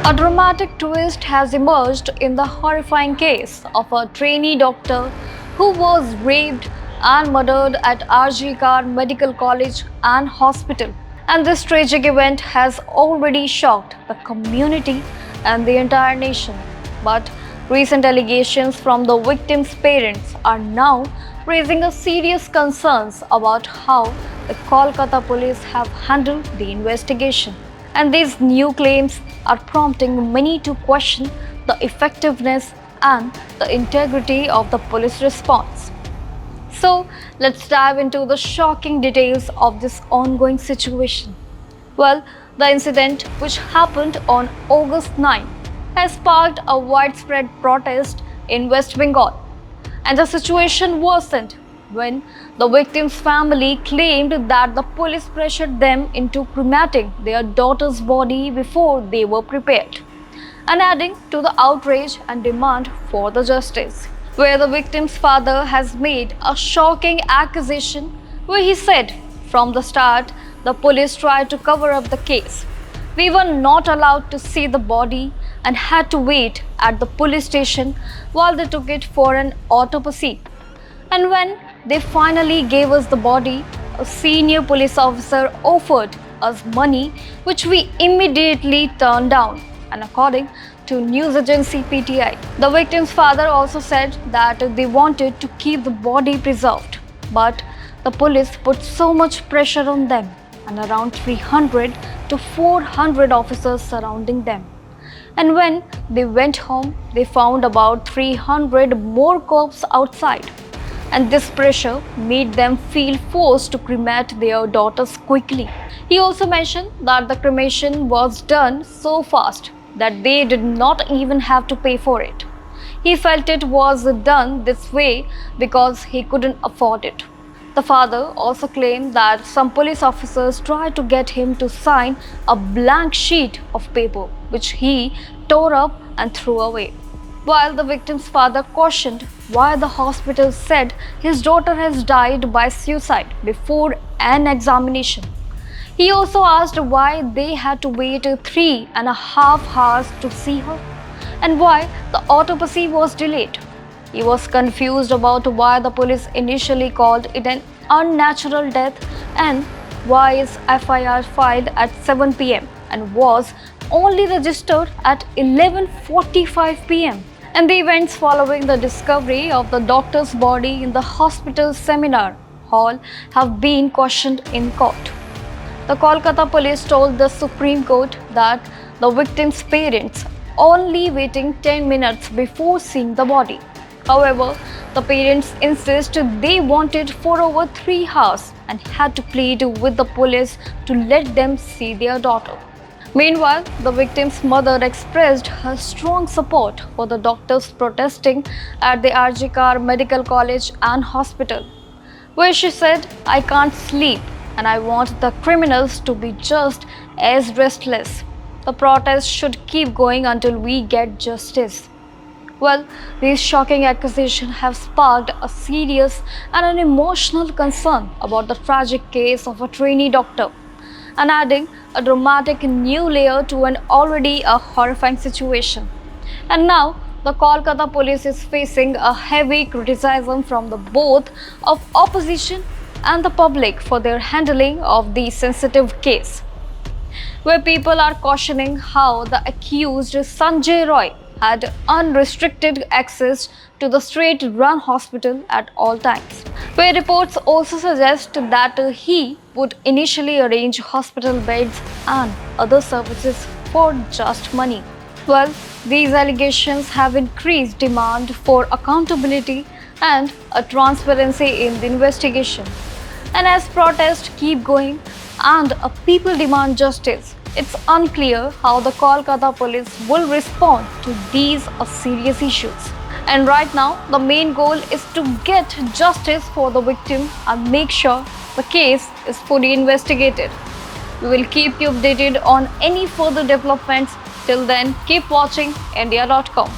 A dramatic twist has emerged in the horrifying case of a trainee doctor who was raped and murdered at RG Medical College and Hospital. And this tragic event has already shocked the community and the entire nation. But recent allegations from the victim's parents are now raising a serious concerns about how the Kolkata police have handled the investigation. And these new claims are prompting many to question the effectiveness and the integrity of the police response. So, let's dive into the shocking details of this ongoing situation. Well, the incident, which happened on August 9, has sparked a widespread protest in West Bengal. And the situation worsened when the victim's family claimed that the police pressured them into cremating their daughter's body before they were prepared, and adding to the outrage and demand for the justice. Where the victim's father has made a shocking accusation where he said, from the start, the police tried to cover up the case. We were not allowed to see the body and had to wait at the police station while they took it for an autopsy. And when they finally gave us the body, a senior police officer offered us money, which we immediately turned down. And according to news agency PTI, the victim's father also said that they wanted to keep the body preserved, but the police put so much pressure on them, and around 300 to 400 officers surrounding them. And when they went home, they found about 300 more cops outside. And this pressure made them feel forced to cremate their daughters quickly. He also mentioned that the cremation was done so fast that they did not even have to pay for it. He felt it was done this way because he couldn't afford it. The father also claimed that some police officers tried to get him to sign a blank sheet of paper, which he tore up and threw away. While the victim's father cautioned why the hospital said his daughter has died by suicide before an examination. He also asked why they had to wait 3.5 hours to see her and why the autopsy was delayed. He was confused about why the police initially called it an unnatural death and why his FIR filed at 7 pm and was only registered at 11:45 pm. And the events following the discovery of the doctor's body in the hospital seminar hall have been questioned in court. The Kolkata police told the Supreme Court that the victim's parents only waiting 10 minutes before seeing the body. However, the parents insisted they wanted for over 3 hours and had to plead with the police to let them see their daughter. Meanwhile, the victim's mother expressed her strong support for the doctors protesting at the RG Medical College and Hospital, where she said, "I can't sleep and I want the criminals to be just as restless. The protest should keep going until we get justice." Well, these shocking accusations have sparked a serious and an emotional concern about the tragic case of a trainee doctor, and adding a dramatic new layer to an already a horrifying situation. And now, the Kolkata police is facing a heavy criticism from the both of opposition and the public for their handling of the sensitive case, where people are cautioning how the accused Sanjay Roy had unrestricted access to the state-run hospital at all times, where reports also suggest that he would initially arrange hospital beds and other services for just money. Well, these allegations have increased demand for accountability and a transparency in the investigation. And as protests keep going and people demand justice, it's unclear how the Kolkata police will respond to these serious issues. And right now, the main goal is to get justice for the victim and make sure the case is fully investigated. We will keep you updated on any further developments. Till then, keep watching India.com.